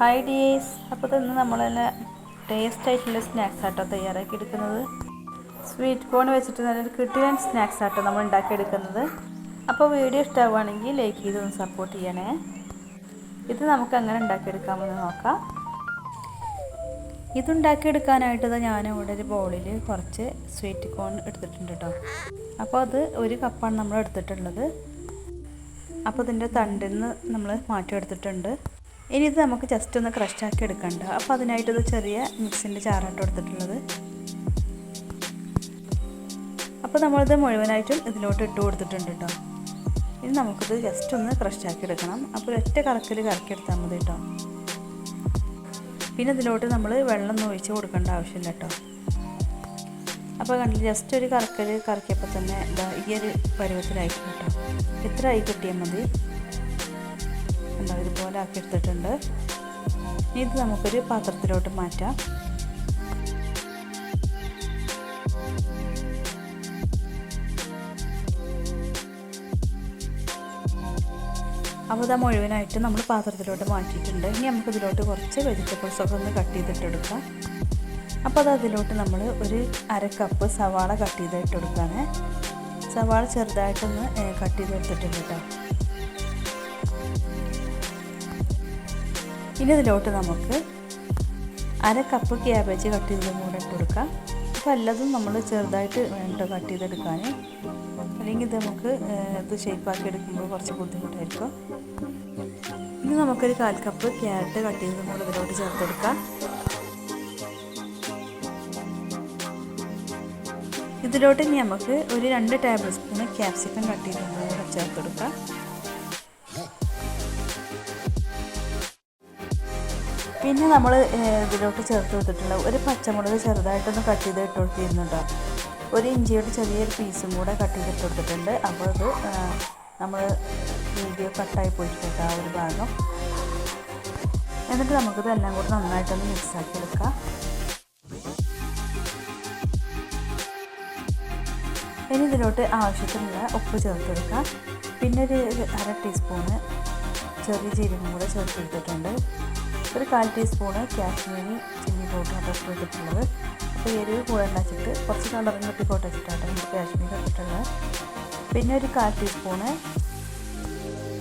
Hi dears, അപ്പോൾ ഇന്ന് നമ്മളെന്നെ ടേസ്റ്റ് ആയിട്ടുള്ള സ്നാക്സ് ആട്ടോ തയ്യാറാക്കി എടുക്കുന്നത്. സ്വീറ്റ് കോൺ വെച്ചിട്ട് നല്ലൊരു കിടിലൻ സ്നാക്സ് ആട്ടോ നമ്മൾ ഉണ്ടാക്കിയെടുക്കുന്നത്. അപ്പോൾ വീഡിയോ ഇഷ്ടമാവുകയാണെങ്കിൽ ലൈക്ക് ചെയ്തൊന്ന് സപ്പോർട്ട് ചെയ്യണേ. ഇത് നമുക്ക് അങ്ങനെ ഉണ്ടാക്കിയെടുക്കാമെന്ന് നോക്കാം. ഇതുണ്ടാക്കിയെടുക്കാനായിട്ട് ഞാനിവിടെ ഒരു ബൗളിൽ കുറച്ച് സ്വീറ്റ് കോൺ എടുത്തിട്ടുണ്ട് കേട്ടോ. അപ്പോൾ അത് 1 കപ്പാണ് നമ്മൾ എടുത്തിട്ടുള്ളത്. അപ്പോൾ ഇതിൻ്റെ തണ്ടിൽ നിന്ന് നമ്മൾ മാറ്റിയെടുത്തിട്ടുണ്ട്. ഇനി ഇത് നമുക്ക് ജസ്റ്റ് ഒന്ന് ക്രഷാക്കി എടുക്കണ്ട. അപ്പോൾ അതിനായിട്ടത് ചെറിയ മിക്സിൻ്റെ ചാറായിട്ട് എടുത്തിട്ടുള്ളത്. അപ്പോൾ നമ്മളിത് മുഴുവനായിട്ടും ഇതിലോട്ട് ഇട്ട് കൊടുത്തിട്ടുണ്ട് കേട്ടോ. ഇനി നമുക്കിത് ജസ്റ്റ് ഒന്ന് ക്രഷാക്കി എടുക്കണം. അപ്പോൾ ഒറ്റ കറക്കിൽ കറക്കിയെടുത്താൽ മതി കേട്ടോ. പിന്നെ ഇതിലോട്ട് നമ്മൾ വെള്ളം ഒന്നും ഒഴിച്ച് കൊടുക്കേണ്ട ആവശ്യമില്ല കേട്ടോ. അപ്പോൾ കണ്ടില്ല, ജസ്റ്റ് ഒരു കറക്കൽ കറക്കിയപ്പോൾ തന്നെ ഈ ഒരു പരുവത്തിലായിരിക്കും കേട്ടോ. ഇത്ര ആയി കിട്ടിയാൽ മതി. ഇതുപോലെ ആക്കി എടുത്തിട്ടുണ്ട്. ഇത് നമുക്കൊരു പാത്രത്തിലോട്ട് മാറ്റാം. അപ്പോൾ ഇത് മുഴുവനായിട്ട് നമ്മൾ പാത്രത്തിലോട്ട് മാറ്റിയിട്ടുണ്ട്. ഇനി നമുക്കിതിലോട്ട് കുറച്ച് വെജിറ്റബിൾസൊക്കെ ഒന്ന് കട്ട് ചെയ്തിട്ടെടുക്കാം. അപ്പോൾ അതിലോട്ട് നമ്മൾ ഒരു 1/2 കപ്പ് സവാള കട്ട് ചെയ്തിട്ടെടുക്കുകയാണ്. സവാള ചെറുതായിട്ടൊന്ന് കട്ട് ചെയ്തെടുത്തിട്ടുണ്ട് കേട്ടോ. ഇനി ഇതിലോട്ട് നമുക്ക് 1/2 കപ്പ് ക്യാബേജ് കട്ട് ചെയ്തതും കൂടെ ഇട്ട് കൊടുക്കാം. അപ്പോൾ എല്ലാതും നമ്മൾ ചെറുതായിട്ട് വേണ്ട കട്ട് ചെയ്തെടുക്കാൻ, അല്ലെങ്കിൽ ഇത് നമുക്ക് ഇത് ഷേപ്പാക്കി എടുക്കുമ്പോൾ കുറച്ച് ബുദ്ധിമുട്ടായിരിക്കും. ഇനി നമുക്കൊരു 1/4 കപ്പ് ക്യാരറ്റ് കട്ട് ചെയ്തതും കൂടെ ഇതിലോട്ട് ചേർത്തെടുക്കാം. ഇതിലോട്ട് ഇനി നമുക്ക് ഒരു 2 ടേബിൾ സ്പൂൺ ക്യാപ്സിക്കം കട്ട് ചെയ്തതും കൂടെ ചേർത്തെടുക്കാം. പിന്നെ നമ്മൾ ഇതിലോട്ട് ചേർത്ത് കൊടുത്തിട്ടുള്ള ഒരു പച്ചമുളക് ചെറുതായിട്ടൊന്ന് കട്ട് ചെയ്ത് ഇട്ട് കൊടുത്തിരുന്നുണ്ടോ. ഒരു ഇഞ്ചിയുടെ ചെറിയൊരു പീസും കൂടെ കട്ട് ചെയ്തിട്ട് കൊടുത്തിട്ടുണ്ട്. അപ്പോൾ അത് നമ്മൾ വീഡിയോ കട്ടായി പോയിട്ടുണ്ട് ആ ഒരു ഭാഗം. എന്നിട്ട് നമുക്കിത് എല്ലാം കൂടെ നന്നായിട്ടൊന്ന് മിക്സാക്കി എടുക്കാം. ഇനി ഇതിലോട്ട് ആവശ്യത്തിനുള്ള ഉപ്പ് ചേർത്തെടുക്കാം. പിന്നെ ഒരു 1/2 ടീസ്പൂണ് ചെറിയ ജീരകം കൂടെ ചേർത്തെടുത്തിട്ടുണ്ട്. ഒരു 1/4 ടീസ്പൂണ് കാശ്മീരി ചില്ലി പൗഡർ ഇട്ട് എടുത്തിട്ടുള്ളത്. അപ്പോൾ എരിവ് കൂടെ ഉണ്ടാക്കിയിട്ട് കുറച്ച് കളറും കിട്ടിക്കോട്ടെ വെച്ചിട്ടാണ് നമുക്ക് കാശ്മീരി ഇട്ടിട്ടുള്ളത്. പിന്നെ ഒരു 1/4 ടീസ്പൂണ്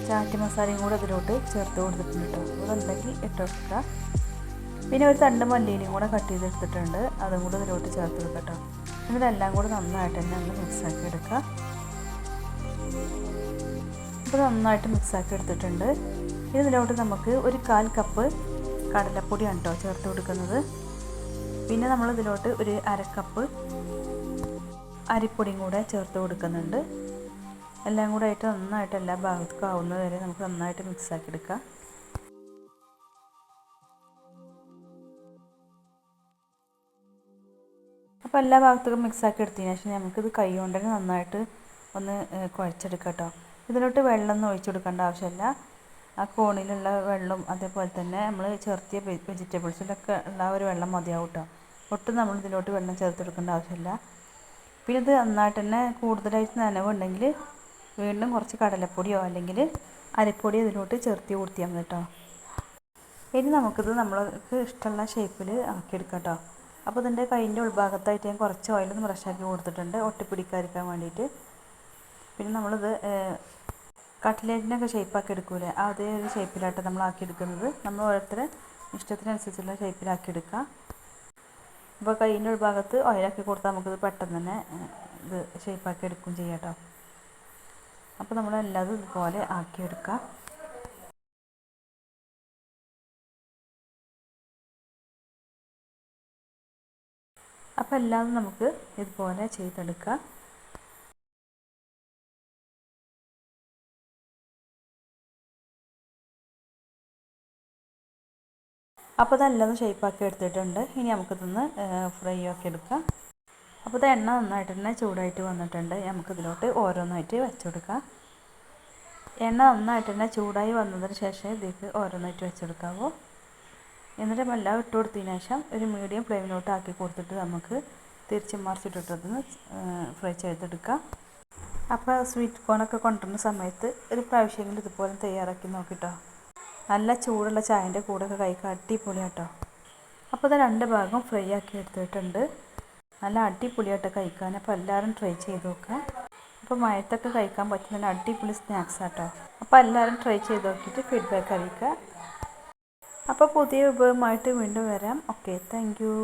ചാറ്റ് മസാലയും കൂടെ അതിലോട്ട് ചേർത്ത് കൊടുത്തിട്ടുണ്ട് കേട്ടോ. അതുണ്ടെങ്കിൽ ഇട്ട് വെക്കുക. പിന്നെ ഒരു തണ്ട് മല്ലിയിലും കൂടെ കട്ട് ചെയ്തെടുത്തിട്ടുണ്ട്. അതും കൂടെ ഇതിലോട്ട് ചേർത്ത് കൊടുക്കുക കേട്ടോ. എന്നിട്ടെല്ലാം കൂടെ നന്നായിട്ട് തന്നെ ഒന്ന് മിക്സാക്കി എടുക്കുക. അപ്പോൾ നന്നായിട്ട് മിക്സാക്കി എടുത്തിട്ടുണ്ട്. ഇതിലോട്ട് നമുക്ക് ഒരു 1/4 കപ്പ് കടലപ്പൊടിയാണ് കേട്ടോ ചേർത്ത് കൊടുക്കുന്നത്. പിന്നെ നമ്മൾ ഇതിലോട്ട് ഒരു 1/2 കപ്പ് അരിപ്പൊടിയും കൂടെ ചേർത്ത് കൊടുക്കുന്നുണ്ട്. എല്ലാം കൂടെ ആയിട്ട് നന്നായിട്ട് എല്ലാ ഭാഗത്തേക്കും ആവുന്നത് വരെ നമുക്ക് നന്നായിട്ട് മിക്സാക്കി എടുക്കാം. അപ്പോൾ എല്ലാ ഭാഗത്തേക്കും മിക്സാക്കി എടുത്തതിന് ശേഷം നമുക്കിത് കൈ കൊണ്ട് തന്നെ നന്നായിട്ട് ഒന്ന് കുഴച്ചെടുക്കാം കേട്ടോ. ഇതിലോട്ട് വെള്ളം ഒഴിച്ചു കൊടുക്കേണ്ട ആവശ്യമില്ല. ആ കോണിലുള്ള വെള്ളം അതേപോലെ തന്നെ നമ്മൾ ചേർത്തിയ വെജിറ്റബിൾസിലൊക്കെ ഉള്ള ഒരു വെള്ളം മതിയാവും കേട്ടോ. ഒട്ടും നമ്മൾ ഇതിലോട്ട് വെള്ളം ചേർത്തെടുക്കേണ്ട ആവശ്യമില്ല. പിന്നെ ഇത് നന്നായിട്ട് തന്നെ കൂടുതലായിട്ട് നനവുണ്ടെങ്കിൽ വീണ്ടും കുറച്ച് കടലപ്പൊടിയോ അല്ലെങ്കിൽ അരിപ്പൊടി ഇതിലോട്ട് ചേർത്തി കൊടുത്തിയാൽ മതി കേട്ടോ. ഇനി നമുക്കിത് നമ്മൾക്ക് ഇഷ്ടമുള്ള ഷേപ്പിൽ ആക്കിയെടുക്കാം കേട്ടോ. അപ്പോൾ ഇതിൻ്റെ കൈയിൻ്റെ ഉൾഭാഗത്തായിട്ട് ഞാൻ കുറച്ച് ഓയിലൊന്ന് ബ്രഷാക്കി കൊടുത്തിട്ടുണ്ട് ഒട്ടിപ്പിടിക്കാതിരിക്കാൻ വേണ്ടിയിട്ട്. പിന്നെ നമ്മളിത് കട്ട്ലേറ്റിനൊക്കെ ഷേപ്പാക്കി എടുക്കൂലേ, അതേ ഒരു ഷേപ്പിലായിട്ട് നമ്മൾ ആക്കിയെടുക്കുന്നത്. നമ്മൾ ഓരോരുത്തരെ ഇഷ്ടത്തിനനുസരിച്ചുള്ള ഷേപ്പിലാക്കിയെടുക്കുക. അപ്പോൾ കൈയിൻ്റെ ഉൾഭാഗത്ത് ഓയിലാക്കി കൊടുത്താൽ നമുക്കിത് പെട്ടെന്ന് തന്നെ ഇത് ഷേപ്പാക്കി എടുക്കുകയും ചെയ്യാം കേട്ടോ. അപ്പോൾ നമ്മളെല്ലാതും ഇതുപോലെ ആക്കിയെടുക്കുക. അപ്പോൾ എല്ലാതും നമുക്ക് ഇതുപോലെ ചെയ്തെടുക്കാം. അപ്പോൾ ഇതെല്ലാം ഷേപ്പാക്കി എടുത്തിട്ടുണ്ട്. ഇനി നമുക്കിതൊന്ന് ഫ്രൈ ആക്കി എടുക്കാം. അപ്പോൾ ഇത് എണ്ണ നന്നായിട്ട് തന്നെ ചൂടായിട്ട് വന്നിട്ടുണ്ട്. നമുക്കിതിലോട്ട് ഓരോന്നായിട്ട് വെച്ചെടുക്കാം. എണ്ണ നന്നായിട്ട് തന്നെ ചൂടായി വന്നതിന് ശേഷം ഇതിലേക്ക് ഓരോന്നായിട്ട് വെച്ചെടുക്കാവൂ. എന്നിട്ട് എല്ലാം ഇട്ട് കൊടുത്തതിന് ശേഷം ഒരു മീഡിയം ഫ്ലെയിമിലോട്ട് ആക്കി കൊടുത്തിട്ട് നമുക്ക് തിരിച്ചും മറിച്ചിട്ടിട്ടൊന്ന് ഫ്രൈ ചെയ്തെടുക്കാം. അപ്പോൾ സ്വീറ്റ് കോണൊക്കെ കൊണ്ടുവരുന്ന സമയത്ത് ഒരു പ്രാവശ്യമെങ്കിലും ഇതുപോലെ തയ്യാറാക്കി നോക്കിട്ടോ. നല്ല ചൂടുള്ള ചായൻ്റെ കൂടെയൊക്കെ കഴിക്കാൻ അടിപൊളിയാട്ടോ. അപ്പോൾ ഇത് 2 ഭാഗം ഫ്രൈ ആക്കി എടുത്തിട്ടുണ്ട്. നല്ല അടിപൊളിയായിട്ട് കഴിക്കാൻ. അപ്പോൾ എല്ലാവരും ട്രൈ ചെയ്ത് നോക്കുക. അപ്പോൾ മഴത്തൊക്കെ കഴിക്കാൻ പറ്റുന്ന അടിപൊളി സ്നാക്സ് ആട്ടോ. അപ്പോൾ എല്ലാവരും ട്രൈ ചെയ്ത് നോക്കിയിട്ട് ഫീഡ്ബാക്ക് അറിയിക്കുക. അപ്പോൾ പുതിയ വിഭവമായിട്ട് വീണ്ടും വരാം. Okay, thank you.